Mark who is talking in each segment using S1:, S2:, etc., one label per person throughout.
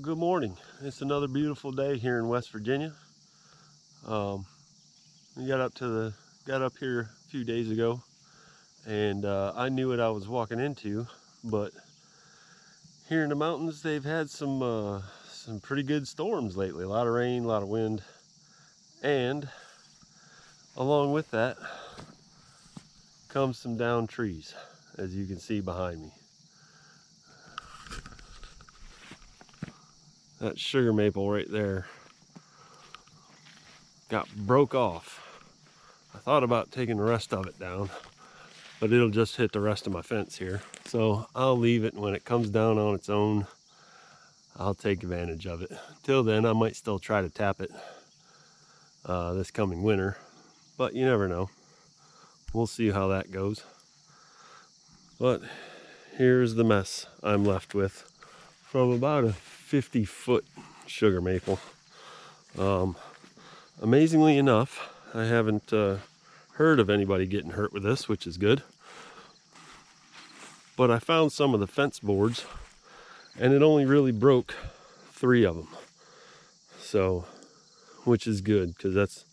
S1: Good morning. It's another beautiful day here in West Virginia. We got up here a few days ago, and I knew what I was walking into, but here in the mountains they've had some pretty good storms lately. A lot of rain, a lot of wind, and along with that comes some downed trees, as you can see behind me. That sugar maple right there broke off. I thought about taking the rest of it down, but it'll just hit the rest of my fence here. So I'll leave it, and when it comes down on its own, I'll take advantage of it. Till then, I might still try to tap it this coming winter, but you never know. We'll see how that goes. But here's the mess I'm left with from about a 50-foot sugar maple. Amazingly enough, I haven't heard of anybody getting hurt with this, which is good. But I found some of the fence boards, and it only really broke 3 of them. So, which is good, because that's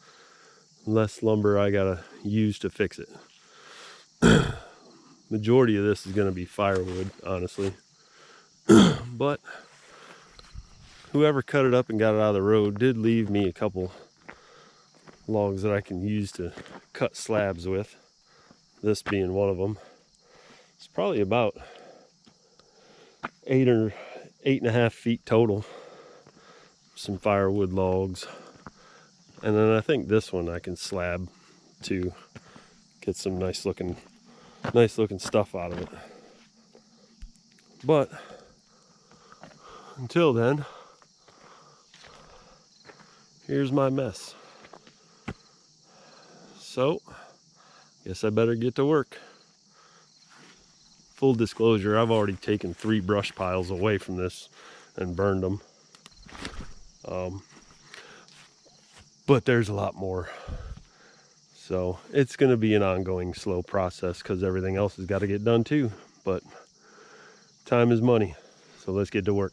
S1: less lumber I gotta use to fix it. Majority of this is gonna be firewood, honestly. But whoever cut it up and got it out of the road did leave me a couple logs that I can use to cut slabs with, this being one of them. It's probably about 8 or 8.5 feet total. Some firewood logs, and then I think this one I can slab to get some nice looking stuff out of it. But until then, here's my mess. So, guess I better get to work. Full disclosure, I've already taken 3 brush piles away from this and burned them. But there's a lot more. So it's going to be an ongoing slow process because everything else has got to get done too. But time is money, so let's get to work.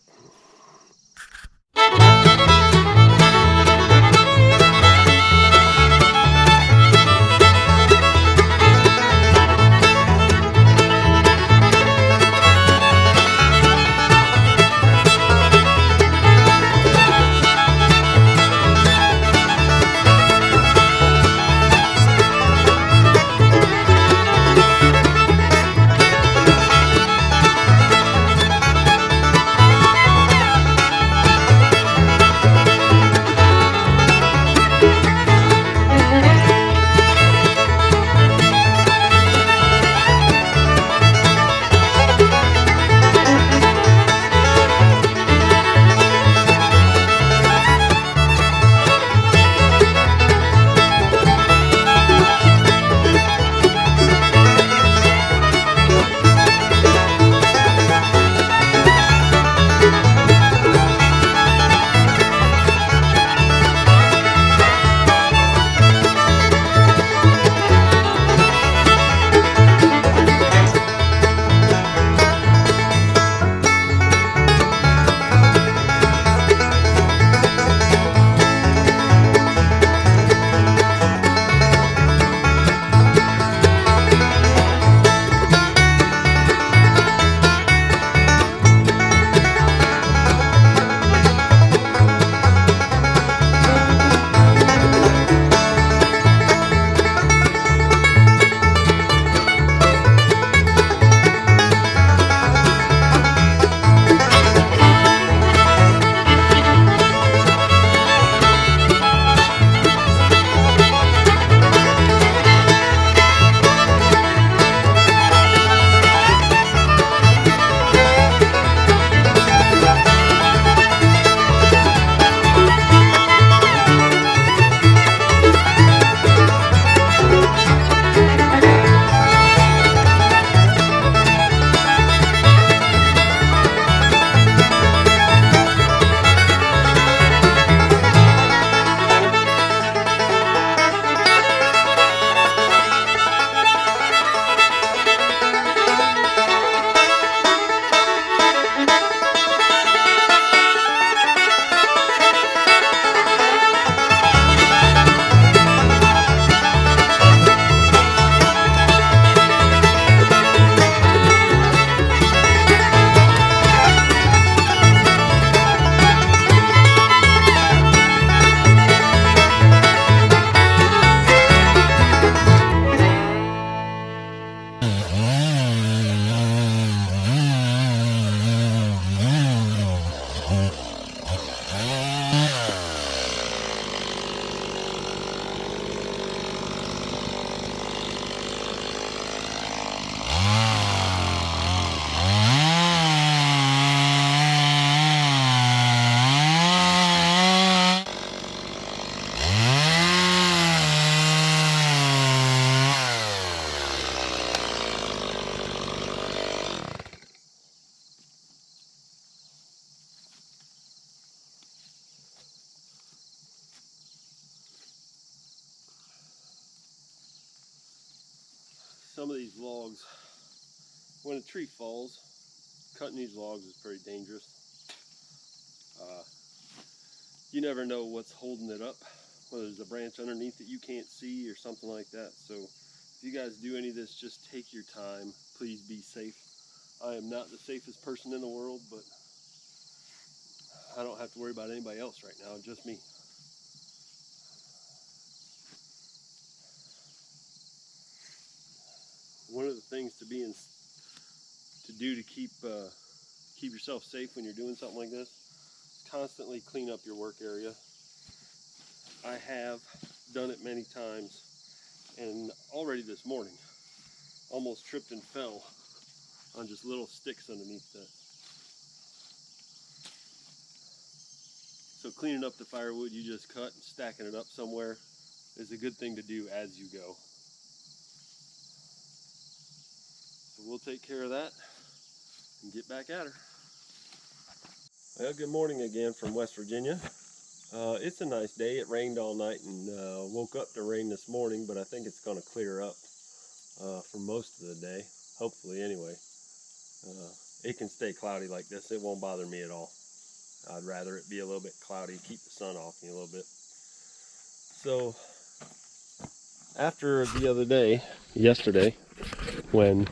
S1: some of these logs, when a tree falls, cutting these logs is pretty dangerous. You never know what's holding it up, whether there's a branch underneath that you can't see or something like that. So if you guys do any of this, just take your time. Please be safe. I am not the safest person in the world, but I don't have to worry about anybody else right now, just me. One of the things to do to keep yourself safe when you're doing something like this, constantly clean up your work area. I have done it many times, and already this morning almost tripped and fell on just little sticks underneath this. So cleaning up the firewood you just cut and stacking it up somewhere is a good thing to do as you go. So we'll take care of that and get back at her. Well, good morning again from West Virginia. It's a nice day. It rained all night and woke up to rain this morning, but I think it's going to clear up for most of the day, hopefully anyway. It can stay cloudy like this. It won't bother me at all. I'd rather it be a little bit cloudy, keep the sun off me a little bit. So after the other day, yesterday, when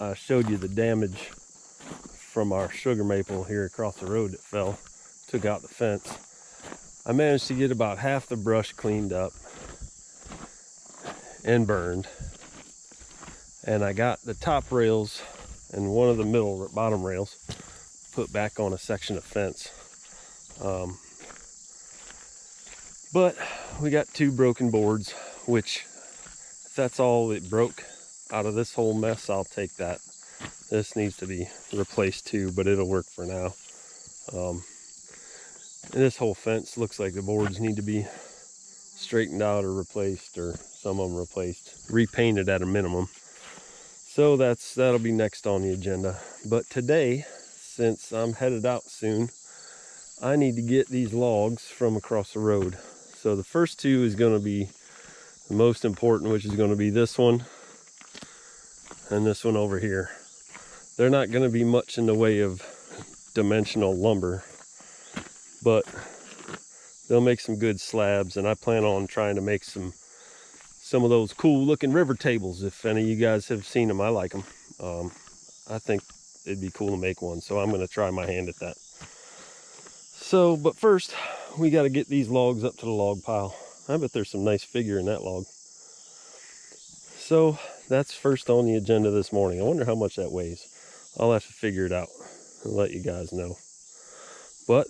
S1: I showed you the damage from our sugar maple here across the road that fell, took out the fence, I managed to get about half the brush cleaned up and burned, and I got the top rails and one of the bottom rails put back on a section of fence. But we got 2 broken boards, which if that's all that broke out of this whole mess, I'll take that. This needs to be replaced too, but it'll work for now. And this whole fence looks like the boards need to be straightened out or replaced, or some of them replaced, repainted at a minimum. So that'll be next on the agenda. But today, since I'm headed out soon, I need to get these logs from across the road. So the first 2 is going to be the most important, which is going to be this one and this one over here. They're not going to be much in the way of dimensional lumber, but they'll make some good slabs, and I plan on trying to make some of those cool looking river tables. If any of you guys have seen them, I like them. I think it'd be cool to make one, so I'm going to try my hand at that. So, but first, we got to get these logs up to the log pile. I bet there's some nice figure in that log. So that's first on the agenda this morning. I wonder how much that weighs. I'll have to figure it out and let you guys know. But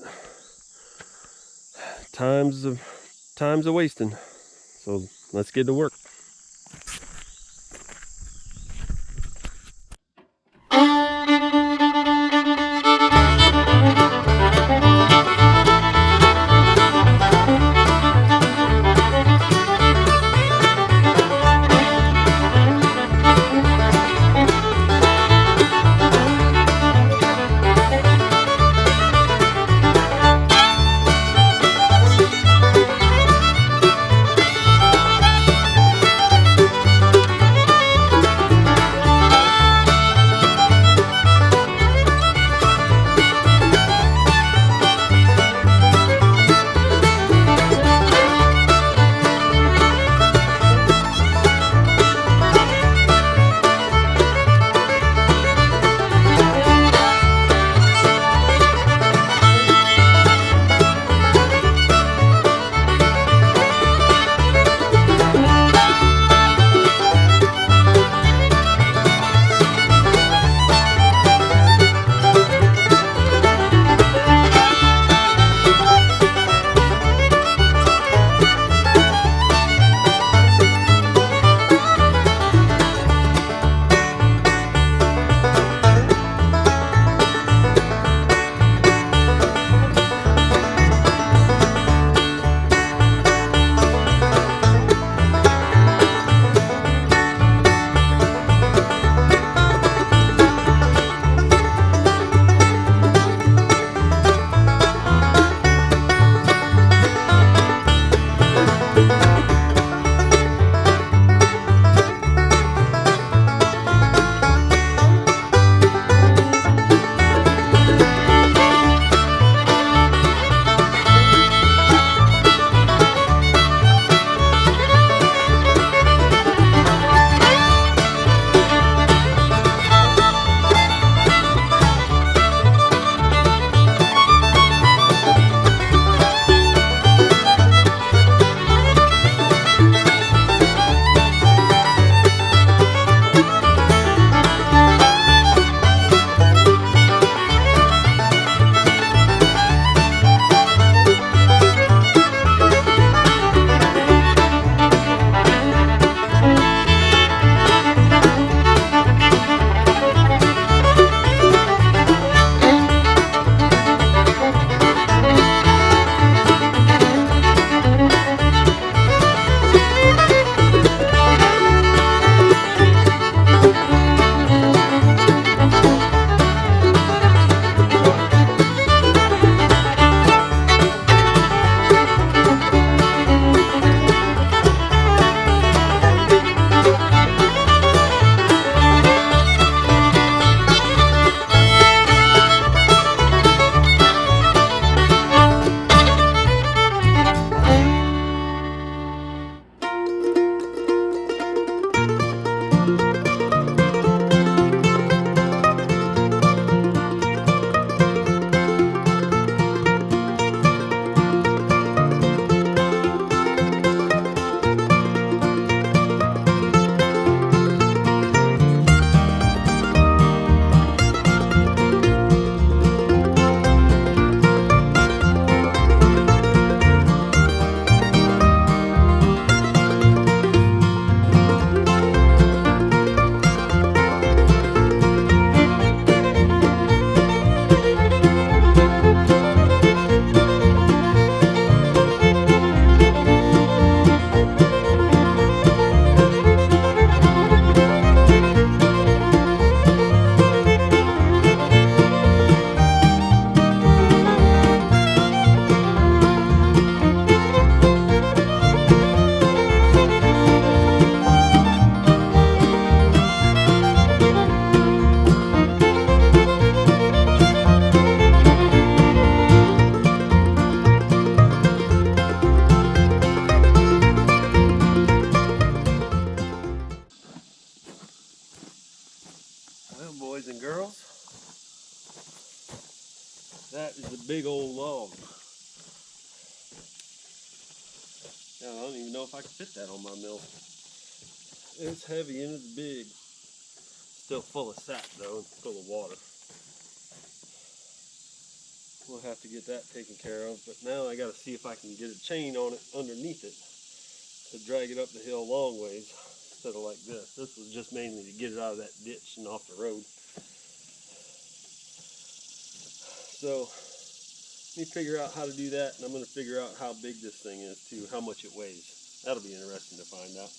S1: time's a wasting. So let's get to work. Yeah, I don't even know if I can fit that on my mill. It's heavy and it's big. Still full of sap though, and full of water. We'll have to get that taken care of, but now I gotta see if I can get a chain on it underneath it to drag it up the hill long ways instead of like this. This was just mainly to get it out of that ditch and off the road. So let me figure out how to do that, and I'm gonna figure out how big this thing is too, how much it weighs. That'll be interesting to find out.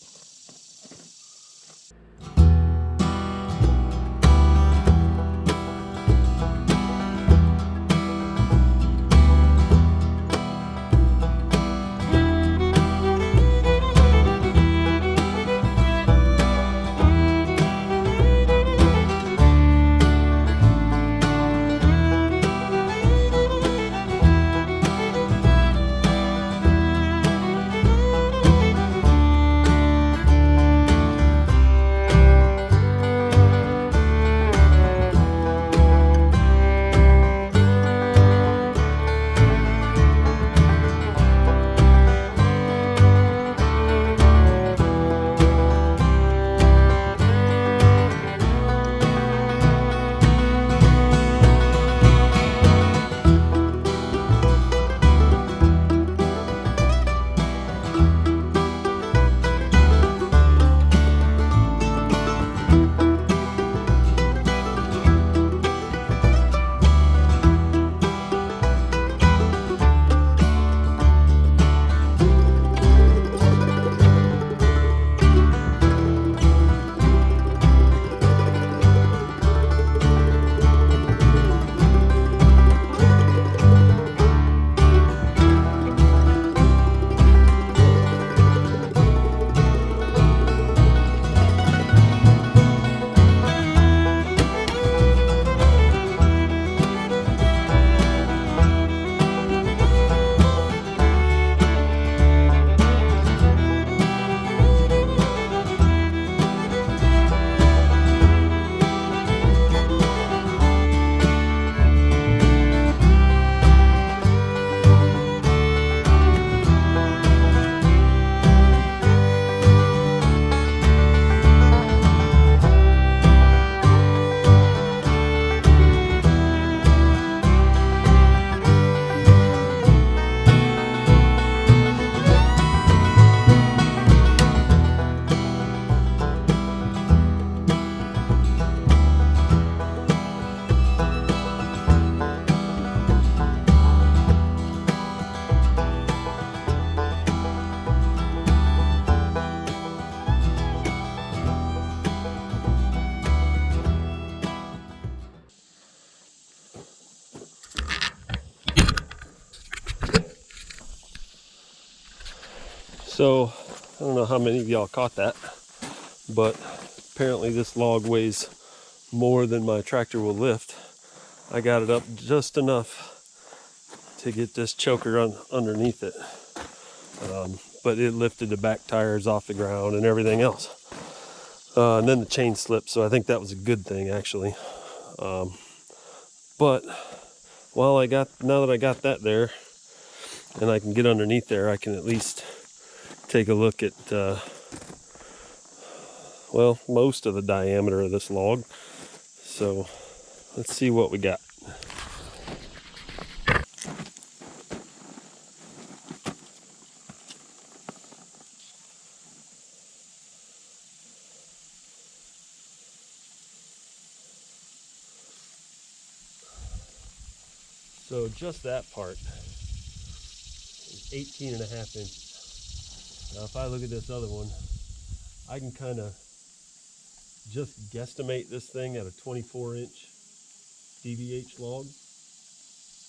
S1: So, I don't know how many of y'all caught that, but apparently this log weighs more than my tractor will lift. I got it up just enough to get this choker underneath it, but it lifted the back tires off the ground and everything else. And then the chain slipped, so I think that was a good thing actually. But now that I got that there, and I can get underneath there, I can at least take a look at well, most of the diameter of this log. So let's see what we got. So just that part is 18.5 inches. Now if I look at this other one, I can kind of just guesstimate this thing at a 24-inch DVH log,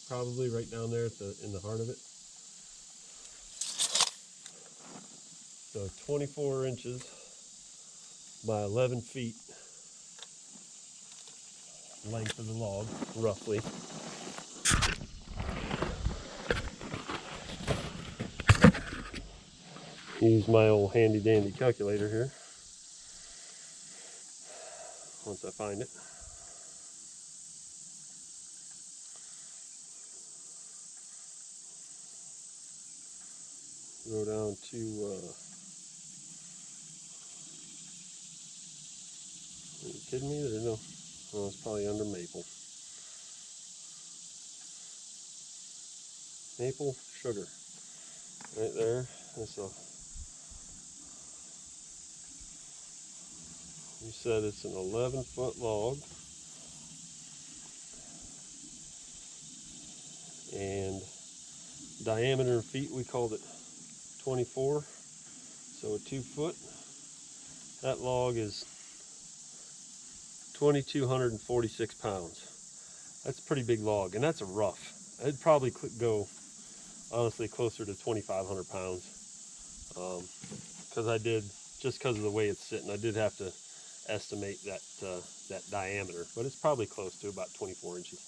S1: probably right down there in the heart of it. So 24 inches by 11 feet length of the log, roughly. Use my old handy dandy calculator here once I find it. Go down to, are you kidding me? There's no, oh, it's probably under maple. Maple sugar. Right there. That's a, you said it's an 11-foot log. And diameter in feet, we called it 24. So a 2-foot. That log is 2,246 pounds. That's a pretty big log, and that's a rough. It'd probably go, honestly, closer to 2,500 pounds. Because I did, just because of the way it's sitting, I did have to estimate that that diameter, but it's probably close to about 24 inches.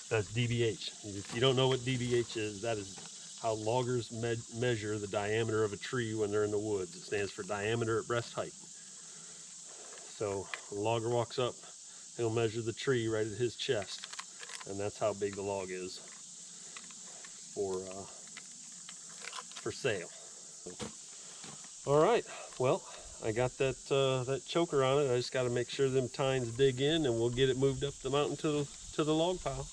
S1: That's DBH. If you don't know what DBH is, that is how loggers measure the diameter of a tree when they're in the woods. It stands for diameter at breast height. So when a logger walks up, he'll measure the tree right at his chest, and that's how big the log is for sale. So, all right, well, I got that that choker on it. I just got to make sure them tines dig in, and we'll get it moved up the mountain to the log pile.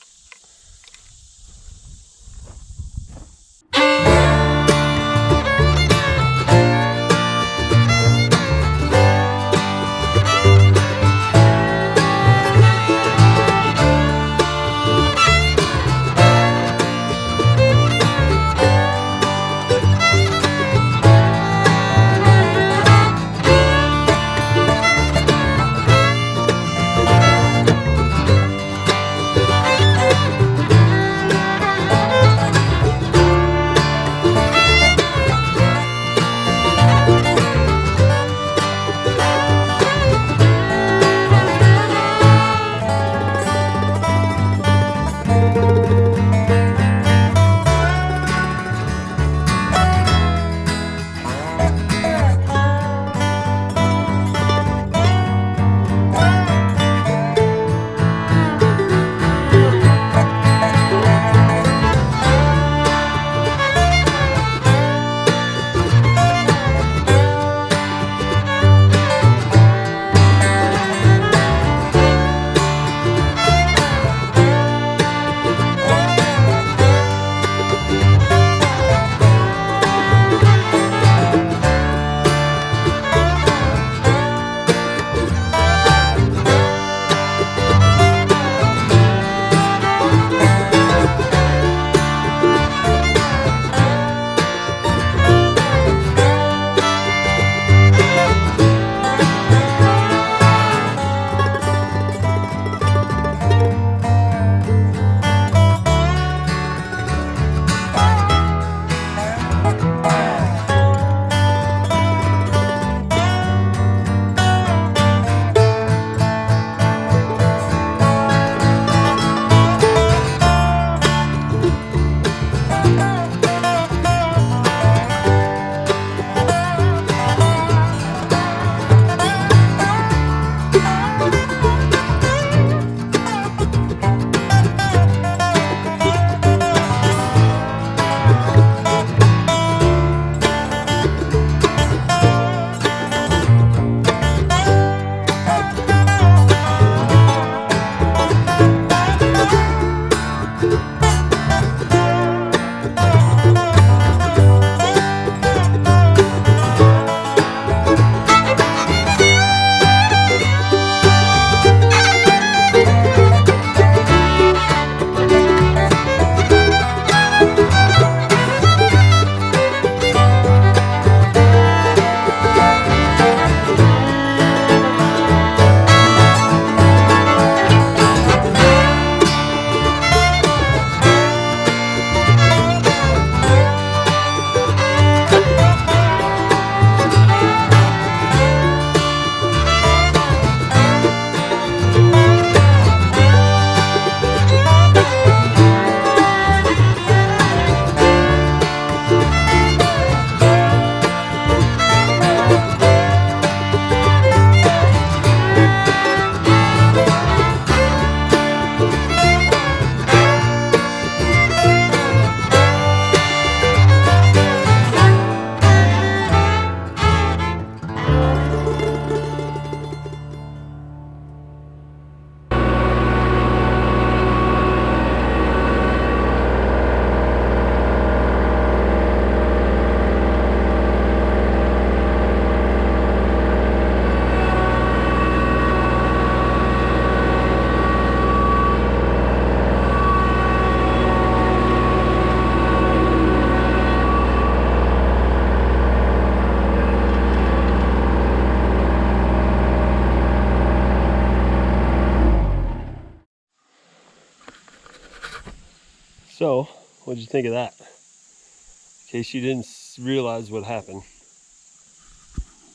S1: So, what'd you think of that? In case you didn't realize what happened.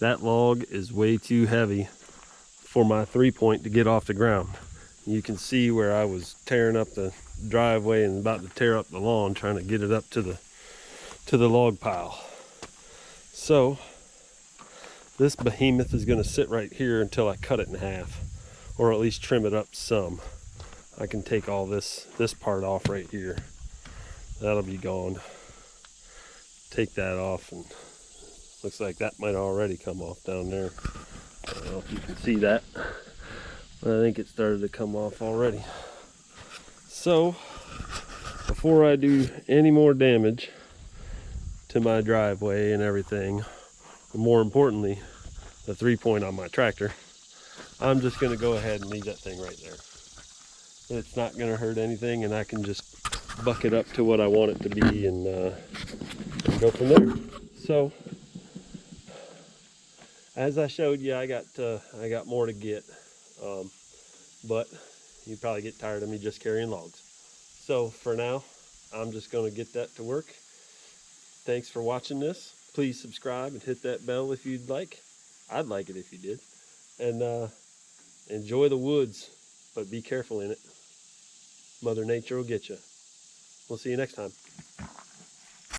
S1: That log is way too heavy for my 3-point to get off the ground. You can see where I was tearing up the driveway and about to tear up the lawn trying to get it up to the log pile. So this behemoth is going to sit right here until I cut it in half, or at least trim it up some. I can take all this part off right here. That'll be gone. Take that off, and looks like that might already come off down there. I don't know if you can see that, but I think it started to come off already. So before I do any more damage to my driveway and everything, or more importantly, the 3-point on my tractor, I'm just going to go ahead and leave that thing right there. It's not going to hurt anything, and I can just buck it up to what I want it to be and go from there. So as I showed you, I got more to get, but you probably get tired of me just carrying logs. So for now, I'm just going to get that to work. Thanks for watching this. Please subscribe and hit that bell if you'd like. I'd like it if you did. And enjoy the woods, but be careful in it. Mother Nature will get you. We'll see you next time.